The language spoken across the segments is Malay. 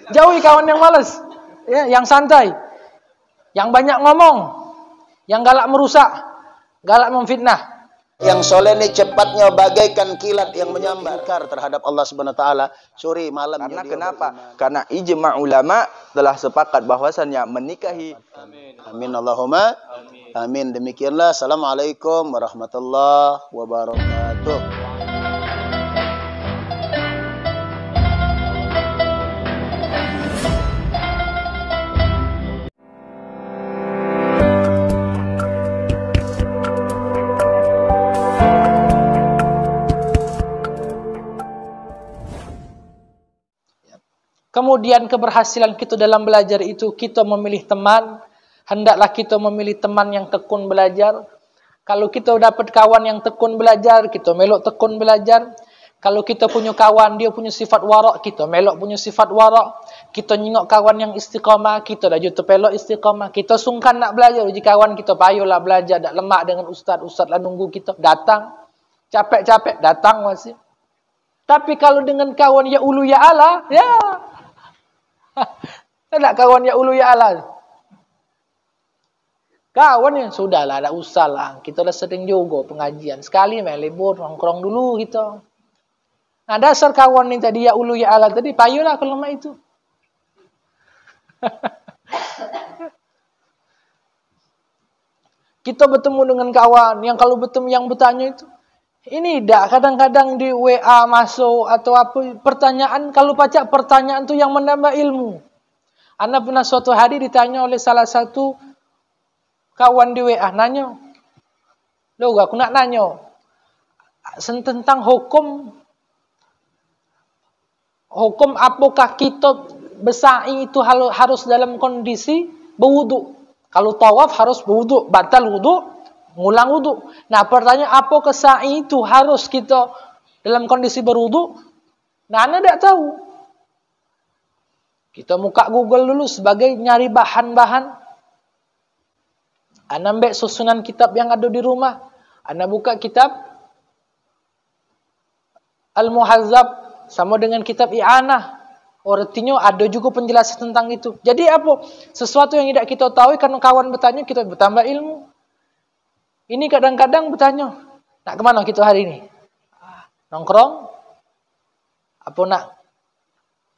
Jauhi kawan yang malas, ya, yang santai, yang banyak ngomong, yang galak merusak, galak memfitnah. Yang soleh ini cepatnya bagaikan kilat yang menyambar terhadap Allah Subhanahu wa taala sore malam. Karena kenapa? Karena ijma' ulama telah sepakat bahwasannya menikahi. Amin Allahumma amin. Demikianlah. Assalamualaikum warahmatullahi wabarakatuh. Kemudian keberhasilan kita dalam belajar itu, kita memilih teman. Hendaklah kita memilih teman yang tekun belajar. Kalau kita dapat kawan yang tekun belajar, kita melok tekun belajar. Kalau kita punya kawan, dia punya sifat warak, kita melok punya sifat warak. Kita nyingok kawan yang istiqamah, kita dah juta pelok istiqamah. Kita sungkan nak belajar, uji kawan kita payulah belajar. Tak lemak dengan ustaz lah nunggu kita. Datang, capek-capek, datang masih. Tapi kalau dengan kawan ya ulu ya ala, ya. Tak kawan ya ulu ya ala. Kawan ya sudahlah, tak usahlah. Kita dah sering juga pengajian. Sekali main libur nongkrong dulu gitu. Nah, dasar kawan ni tadi ya ulu ya ala tadi payulah kalau mak itu. Kita bertemu dengan kawan yang kalau bertemu yang bertanya itu, ini dah kadang-kadang di WA masuk atau apa pertanyaan, kalau pacak pertanyaan tu yang menambah ilmu. Ana pernah suatu hari ditanya oleh salah satu kawan di WA, nanya, loh aku nak nanya tentang hukum apakah kita bersa'i itu harus dalam kondisi berwudu. Kalau tawaf harus berwudu, batal wudu, ngulang wudu. Nah, pertanyaan apakah sa'i itu harus kita dalam kondisi berwudu? Nah, Anda tak tahu. Kita buka Google dulu sebagai nyari bahan-bahan. Anda ambil susunan kitab yang ada di rumah. Anda buka kitab Al-Muhazzab sama dengan kitab I'anah. Artinya ada juga penjelasan tentang itu. Jadi apa? Sesuatu yang tidak kita tahu karena kawan bertanya, kita bertambah ilmu. Ini kadang-kadang bertanya, nak kemana kita hari ini? Nongkrong? Apa nak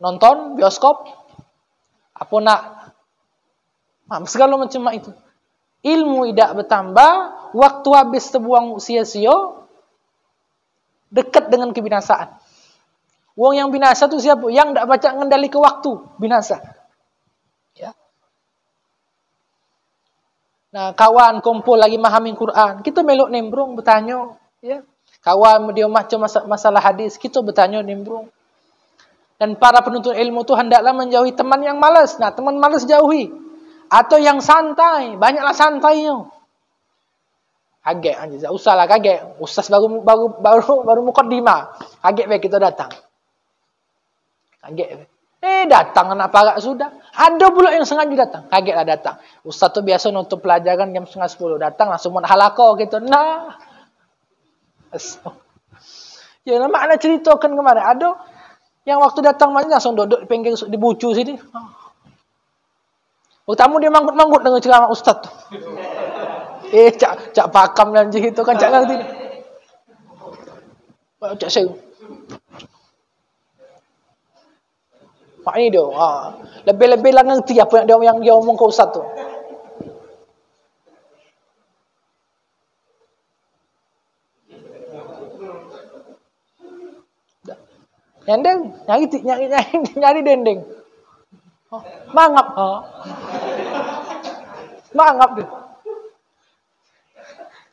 nonton bioskop? Apa nak segala macam itu. Ilmu tidak bertambah, waktu habis terbuang sia-sia, dekat dengan kebinasaan. Wong yang binasa tu siapa? Yang tak baca mengendali ke waktu, binasa. Ya. Nah, kawan kumpul lagi memahami Quran, kita melok nimbrung bertanya, ya. Kawan dia macam masalah hadis, kita bertanya nimbrung. Dan para penuntut ilmu tu hendaklah menjauhi teman yang malas. Nah, teman malas jauhi. Atau yang santai, banyaklah santainya. Kaget aja, tak usahlah kaget. Ustaz baru mukaddimah. Kaget baik kita datang. Kaget. Datang anak parak sudah. Ada pula yang sengaja datang. Kagetlah datang. Ustaz tu biasa nutup pelajaran jam 9:30. Datang langsung buat halaqah gitu. Nah. Ya, nama anak ceritakan kemarin. Ada yang waktu datang langsung duduk di pinggir di bucu sini. Tamu dia manggut-manggut dengan ceramah ustaz tu. Cak pakam dan gitu kan cak ngerti. Cak saya. Mak ni dia. Lebih-lebih lah ngerti apa yang dia omong ke ustaz tu. Dendeng, nyari dendeng. Mangap. Mangap dia.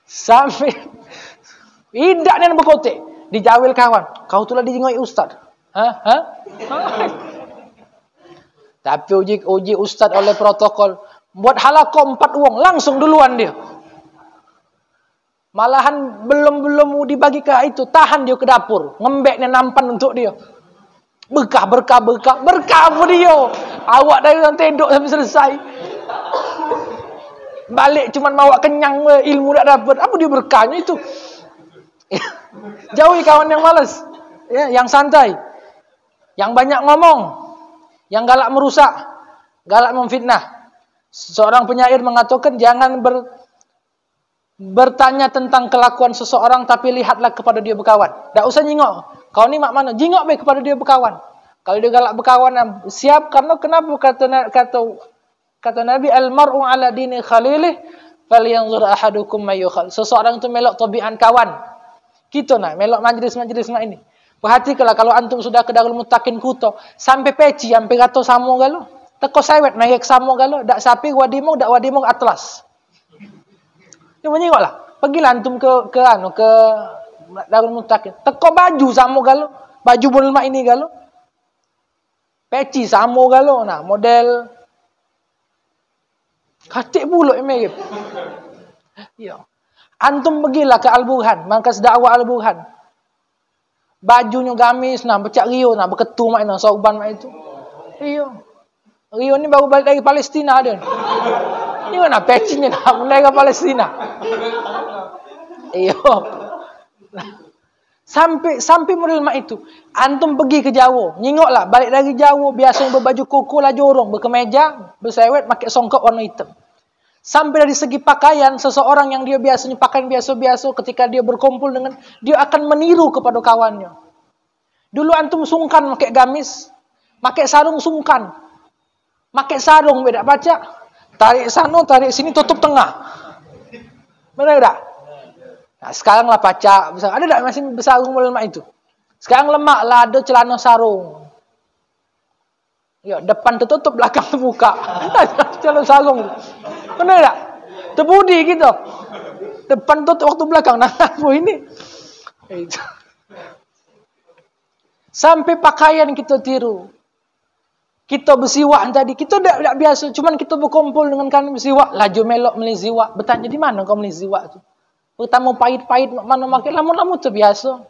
Sampai tidak dan berkotek. Dijawil kawan. Kau tu lah dijengoi ustaz. Tapi uji ustaz oleh protokol. Buat halaqah 4 wong. Langsung duluan dia. Malahan belum dibagi ke itu. Tahan dia ke dapur. Ngembeknya nampan untuk dia. Berkah apa dia. Awak dari dalam tendok sampai selesai. Balik cuman bawa kenyang, ilmu tak dapat. Apa dia berkahnya itu? Jauhi kawan yang malas, ya, yang santai, yang banyak ngomong, yang galak merusak, galak memfitnah. Seorang penyair mengatakan jangan bertanya tentang kelakuan seseorang, tapi lihatlah kepada dia berkawan. Tak usah nyingok. Kau ni mak mana? Jingok baik kepada dia berkawan. Kalau dia galak berkawan, siap. Karena kenapa kata Nabi, al-mar'u ala dini khalilih, falyanzur ahadukum mayyukhal. Seseorang itu melok tabiat kawan. Kita nak melok majlis-majlis mak ini. Perhatikanlah kalau antum sudah ke Darul Muttaqin Kuto, sampai peci, sampai kata samo galo, teko sewet merek samo galo, dak sapi wadimo, dak wadimo atlas. Dia menyingoklah. Pergilah antum ke Darul Muttaqin. Teko baju samo galo, baju bulma ini galo. Peci samo galo, nah model katik bulu mirip. Ya. Antum pergilah ke Al-Burhan, markas dakwah Al-Burhan. Bajunya gamis, nah becak Rio, nah berketu mak itu, sauban mak itu. Rio ni baru balik dari Palestina dia. Ni mana pecinya nak mulai ke Palestina. Sampai model mak itu. Antum pergi ke Jawa, nyingoklah balik dari Jawa biasanya berbaju koko lah jorong, berkemeja, bersewet, pakai songkok warna hitam. Sampai dari segi pakaian, seseorang yang dia biasanya pakaian biasa-biasa, ketika dia berkumpul dengan, dia akan meniru kepada kawannya. Dulu antum sungkan pakai gamis, pakai sarung sungkan. Pakai sarung beda baca. Tarik sana, tarik sini, tutup tengah. Benar tak? Nah, sekarang lah pacak. Ada tak masih bersarung lemak itu? Sekarang lemak lah, ada celana sarung. Ya, depan tertutup, belakang terbuka. Celana sarung. Benar tak? Terbudi gitu. Depan tutup, waktu belakang. Nah, apa ini? Sampai pakaian kita tiru. Kita bersiwak tadi. Kita tak biasa. Cuman kita berkumpul dengan kami bersiwak. Laju melok beli siwak. Bertanya, di mana kau beli siwak tu? Pertama pahit-pahit, mana makin lama-lama tu biasa.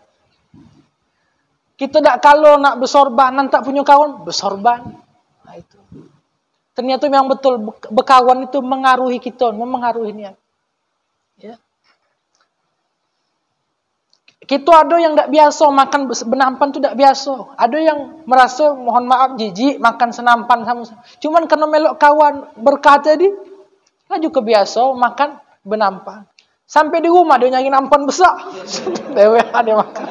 Kita tak kalau nak bersorban, nanti punya kawan, bersorban. Nah, itu. Ternyata memang betul berkawan itu mengaruhi kita, memengaruhi niat. Ya. Kita ada yang tak biasa makan benampan tu tak biasa. Ada yang merasa mohon maaf jijik makan senampan sama. Cuman karena melok kawan berkah tadi, laju kebiasa makan benampan. Sampai di rumah dia nyari nampan besar. Dewe ada makan.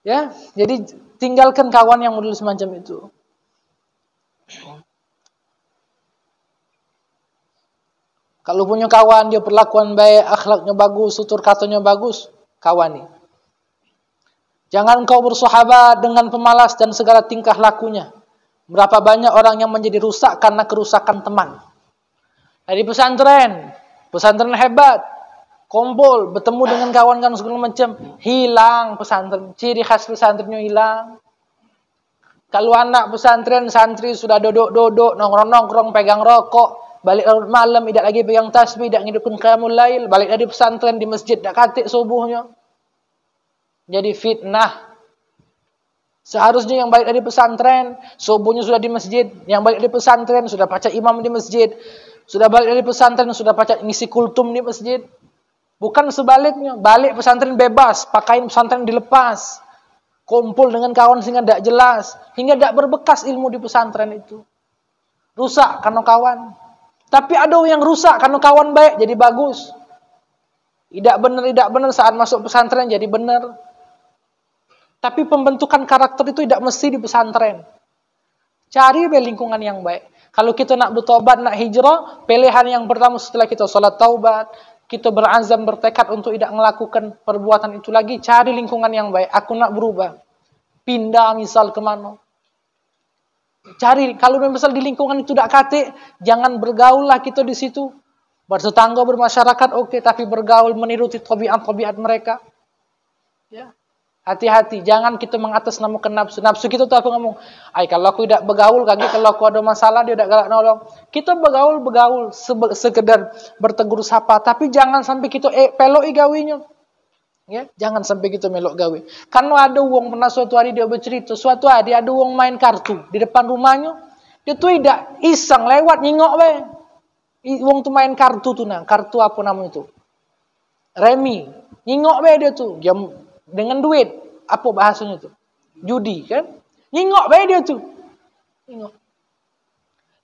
Ya, jadi tinggalkan kawan yang model semacam itu. Kalau punya kawan, dia perlakuan baik, akhlaknya bagus, tutur katanya bagus, kawani. Jangan kau bersahabat dengan pemalas dan segala tingkah lakunya. Berapa banyak orang yang menjadi rusak karena kerusakan teman. Dari pesantren hebat, kumpul, bertemu dengan kawan-kawan segala macam, hilang pesantren, ciri khas pesantrennya hilang. Kalau anak pesantren, santri sudah duduk-duduk, nongkrong-nongkrong, pegang rokok, balik malam, tidak lagi pegang tasbih, tidak ngidupkan qiyamul lail, balik dari pesantren di masjid, tidak katik subuhnya. Jadi fitnah. Seharusnya yang balik dari pesantren, subuhnya sudah di masjid, yang balik dari pesantren, sudah baca imam di masjid, sudah balik dari pesantren, sudah baca ngisi kultum di masjid. Bukan sebaliknya, balik pesantren bebas, pakaian pesantren dilepas, kumpul dengan kawan sehingga tidak jelas, hingga tidak berbekas ilmu di pesantren itu. Rusak karena kawan. Tapi ada yang rusak karena kawan baik jadi bagus. Tidak benar saat masuk pesantren jadi benar. Tapi pembentukan karakter itu tidak mesti di pesantren. Cari lingkungan yang baik. Kalau kita nak bertobat, nak hijrah, pilihan yang pertama setelah kita sholat taubat, kita berazam, bertekad untuk tidak melakukan perbuatan itu lagi, cari lingkungan yang baik. Aku nak berubah. Pindah misal kemana. Cari, kalau misal di lingkungan itu tidak katik, jangan bergaul lah kita di situ. Bertetangga, bermasyarakat, oke, tapi bergaul meniruti tabiat-tabiat mereka. Ya. Hati-hati, jangan kita mengatasnamakan nafsu. Nafsu kita tuh apa ngomong? Ay, kalau aku tidak bergaul, kaki kalau aku ada masalah, dia tidak galak nolong. Kita bergaul, sekedar bertegur sapa. Tapi jangan sampai kita peloi gawinya. Ya, jangan sampai kita melok gawe. Karena ada uang pernah suatu hari dia bercerita, suatu hari ada uang main kartu di depan rumahnya. Dia tuh tidak iseng lewat nyingok we. Uang tuh main kartu tuh kartu apa namanya itu? Remi. Nyingok we dia tuh. Dia dengan duit, apa bahasanya itu? judi kan. Nyingok bae dia tu. Nyingok.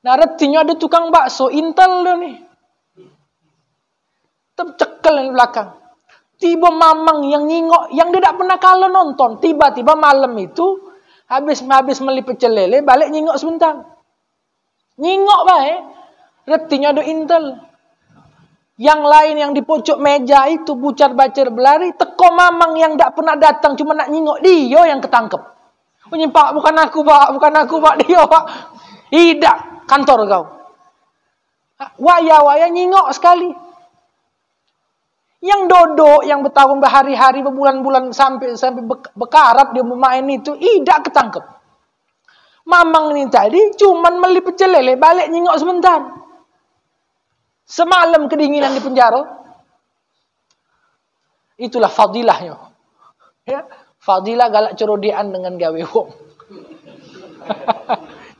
Nah, retinya ada tukang bakso Intel dia ni. Tercekel di belakang. Tiba mamang yang nyingok, yang dia tak pernah kalah nonton. Tiba-tiba malam itu, habis beli pecel lele, balik nyingok sebentar. Nyingok bae. Retinya ada Intel. Yang lain yang di pojok meja itu bucar-bacar berlari. Teko mamang yang tak pernah datang, cuma nak nyingok. Dia yang ketangkep. Pak, bukan aku pak, dia pak. Tidak, kantor kau. Waya-waya nyingok sekali. Yang dodok, yang bertahun berhari-hari, berbulan-bulan sampai bekarat dia bermain itu, tidak ketangkep. Mamang ini tadi cuman beli pecel lele, balik nyingok sebentar. Semalam kedinginan di penjara. Itulah fadilahnya. Ya, fadilah galak cerodian dengan gawe wong.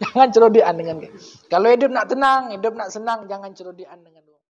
Jangan cerodian dengan gawe. Kalau hidup nak tenang, hidup nak senang, jangan cerodian dengan